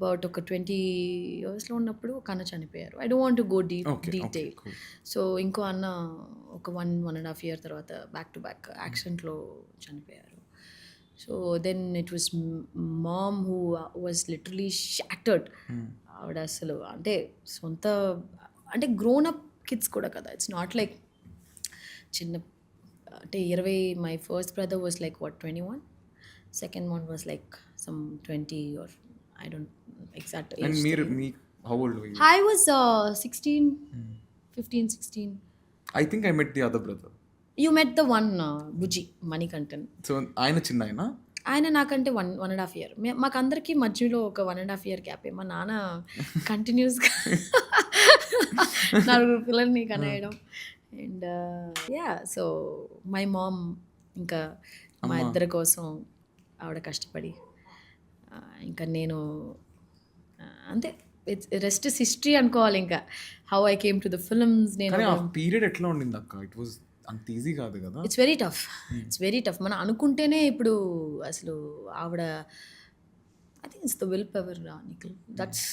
About ఒక 20 ఇయర్స్లో ఉన్నప్పుడు ఒక అన్న చనిపోయారు. I don't want to go detail. So ఇంకో అన్న ఒక 1.5 ఇయర్ తర్వాత బ్యాక్ టు బ్యాక్ యాక్సిడెంట్లో చనిపోయారు. So then it was mom who was literally shattered. ఆవిడ అసలు అంటే సొంత అంటే గ్రోన్ అప్ కిడ్స్ కూడా కదా, ఇట్స్ నాట్ లైక్ చిన్న అంటే 20. My first brother was like 21, second one was like some 20 or I don't exact age. And మీరు మీ how old were you? I was 16, 15, 16. I think I met the other brother. You met the one Buji Manikantan. So ఆయన చిన్న ఆయన నాకంటే 1.5 year. మాకందరికి మధ్యలో ఒక 1.5 year gap. మా నాన్న కంటిన్యూస్గా 4 పిల్లల్ని కనేయడం. అండ్ సో మై మామ్ ఇంకా మా ఇద్దరి కోసం ఆవిడ కష్టపడి ఇంకా నేను అంతే రెస్ట్ ఇస్ హిస్టరీ అనుకోవాలి. ఇంకా how I came to the films. నేను పీరియడ్ ఎట్లా ఉండింది అక్క? ఇట్ వాజ్ అంత ఈజీ కాదు కదా. It's very tough. మనం అనుకుంటేనే ఇప్పుడు అసలు ఆవిడ I think it's the will power Nikhil. That's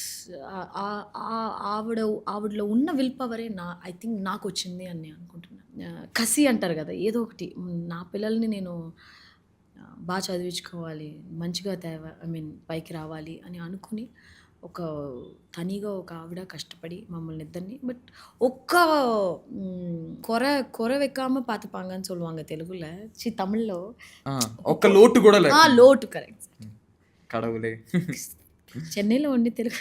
ఆవిడలో ఉన్న విల్ పవరే ఐ థింక్ నాకు వచ్చింది అని నేను అనుకుంటున్నాను. కసి అంటారు కదా, ఏదో ఒకటి నా పిల్లల్ని నేను బాగా చదివించుకోవాలి, మంచిగా పైకి రావాలి అని అనుకుని ఒక తనిగా ఒక ఆవిడ కష్టపడి మమ్మల్ని ఇద్దరిని. బట్ ఒక్క కొర వెక్కామ పాత పాంగని சொல்லுவாங்க తెలుగులో, తమిళ్లో ఒక్క లోటు కూడా లేదు. లోటు కరెక్ట్. కడవులే చెన్నైలో ఉండి తెలుగు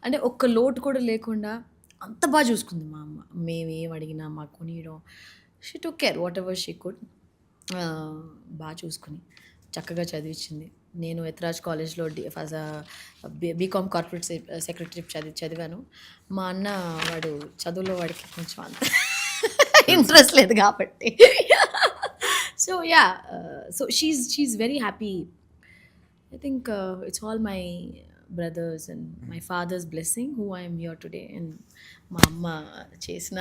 అంటే ఒక్క లోటు కూడా లేకుండా అంత బాగా చూసుకుంది మా అమ్మ. మేము ఏం అడిగినా మాకు కొనియడం, she took care whatever she could. బాగా చూసుకుని చక్కగా చదివించింది. నేను ఎత్రాజ్ కాలేజ్లో బీకామ్ కార్పొరేట్ సెక్రటరీ చదివాను. మా అన్న వాడు చదువులో వాడికి కొంచెం అంత ఇంట్రెస్ట్ లేదు కాబట్టి so so she very happy. I think it's all my brothers and my father's blessing who I'm here today. And మా అమ్మ చేసిన